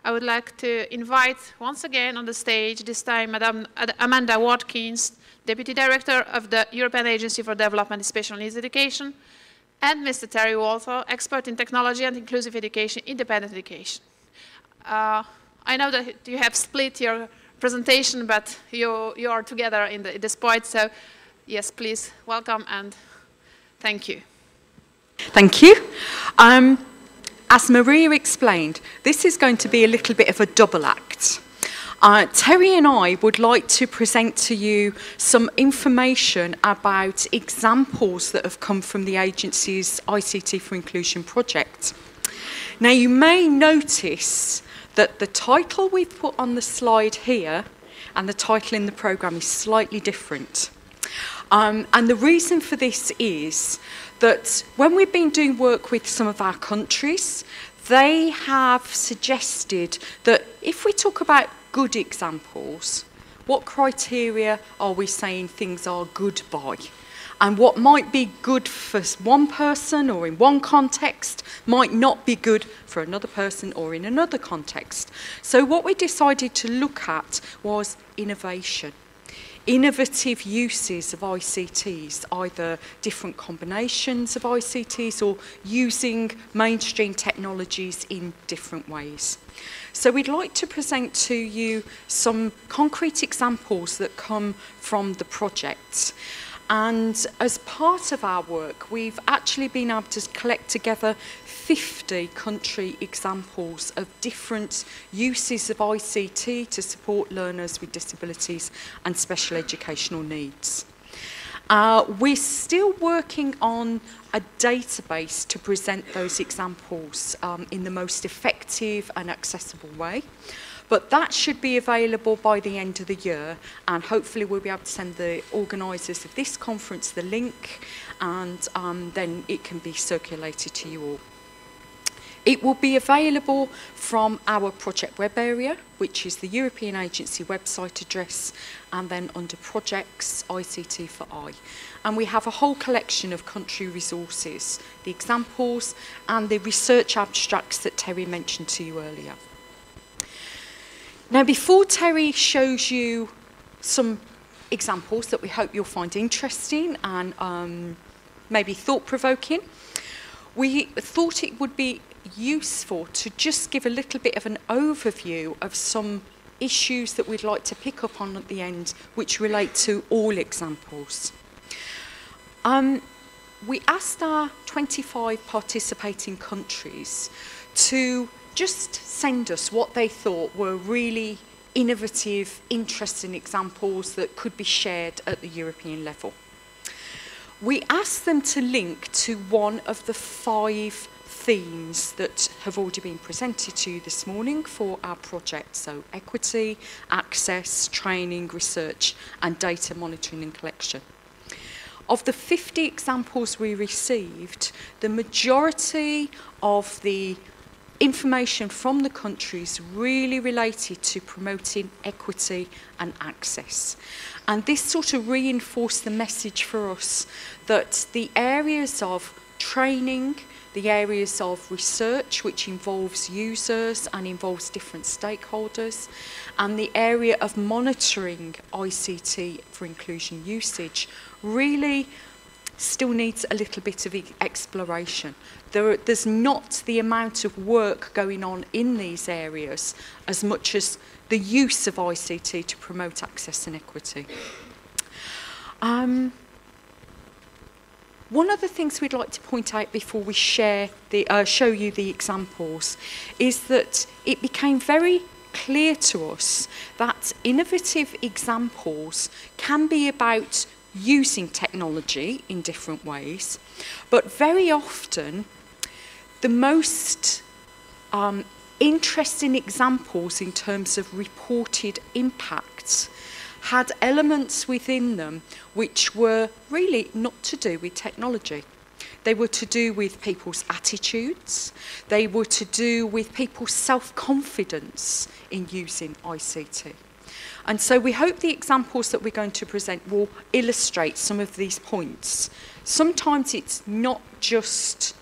I would like to invite once again on the stage, this time Madam Amanda Watkins, Deputy Director of the European Agency for Development in Special Needs Education, and Mr. Terry Walthall, Expert in Technology and Inclusive Education, Independent Education. I know that you have split your presentation, but you are together in this point, so yes, please welcome and thank you. Thank you. As Maria explained, this is going to be a little bit of a double act. Terry and I would like to present to you some information about examples that have come from the agency's ICT for Inclusion project. Now, you may notice that the title we've put on the slide here and the title in the programme is slightly different. And the reason for this is that when we've been doing work with some of our countries, they have suggested that if we talk about good examples, what criteria are we saying things are good by? And what might be good for one person or in one context might not be good for another person or in another context. So what we decided to look at was innovation. Innovative uses of ICTs, either different combinations of ICTs or using mainstream technologies in different ways. So we'd like to present to you some concrete examples that come from the project. And as part of our work, we've actually been able to collect together 50 country examples of different uses of ICT to support learners with disabilities and special educational needs. We're still working on a database to present those examples in the most effective and accessible way. But that should be available by the end of the year, and hopefully we'll be able to send the organisers of this conference the link, and then it can be circulated to you all. It will be available from our project web area, which is the European Agency website address, and then under projects, ICT for I. And we have a whole collection of country resources, the examples and the research abstracts that Terry mentioned to you earlier. Now, before Terry shows you some examples that we hope you'll find interesting and maybe thought-provoking, we thought it would be useful to just give a little bit of an overview of some issues that we'd like to pick up on at the end, which relate to all examples. We asked our 25 participating countries to just send us what they thought were really innovative, interesting examples that could be shared at the European level. We asked them to link to one of the 5 themes that have already been presented to you this morning for our project, so equity, access, training, research, and data monitoring and collection. Of the 50 examples we received, the majority of the information from the countries really related to promoting equity and access. And this sort of reinforced the message for us that the areas of training, the areas of research, which involves users and involves different stakeholders, and the area of monitoring ICT for inclusion usage really still needs a little bit of exploration. There's not the amount of work going on in these areas as much as the use of ICT to promote access and equity. One of the things we'd like to point out before we show you the examples is that it became very clear to us that innovative examples can be about using technology in different ways, but very often the most interesting examples in terms of reported impacts had elements within them which were really not to do with technology. They were to do with people's attitudes. They were to do with people's self-confidence in using ICT. And so we hope the examples that we're going to present will illustrate some of these points. Sometimes it's not just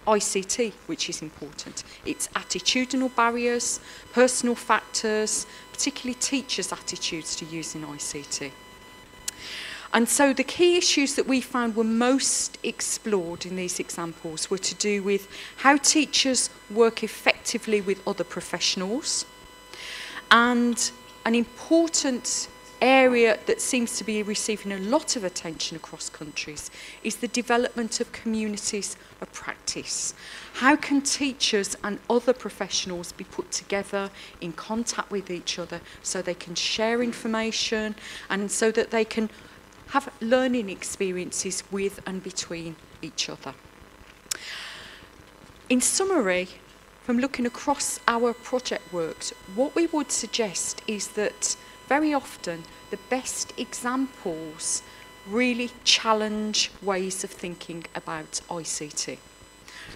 ICT which is important. It's attitudinal barriers, personal factors, particularly teachers' attitudes to using ICT. And so the key issues that we found were most explored in these examples were to do with how teachers work effectively with other professionals. And an important area that seems to be receiving a lot of attention across countries is the development of communities of practice. How can teachers and other professionals be put together in contact with each other so they can share information and so that they can have learning experiences with and between each other? In summary, from looking across our project works, what we would suggest is that very often the best examples really challenge ways of thinking about ICT.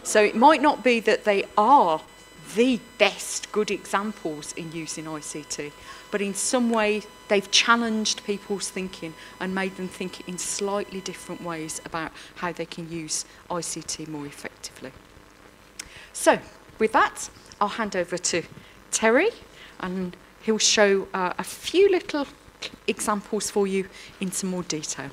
So it might not be that they are the best good examples in using ICT, but in some way they've challenged people's thinking and made them think in slightly different ways about how they can use ICT more effectively. So with that, I'll hand over to Terry, and he'll show a few little examples for you in some more detail.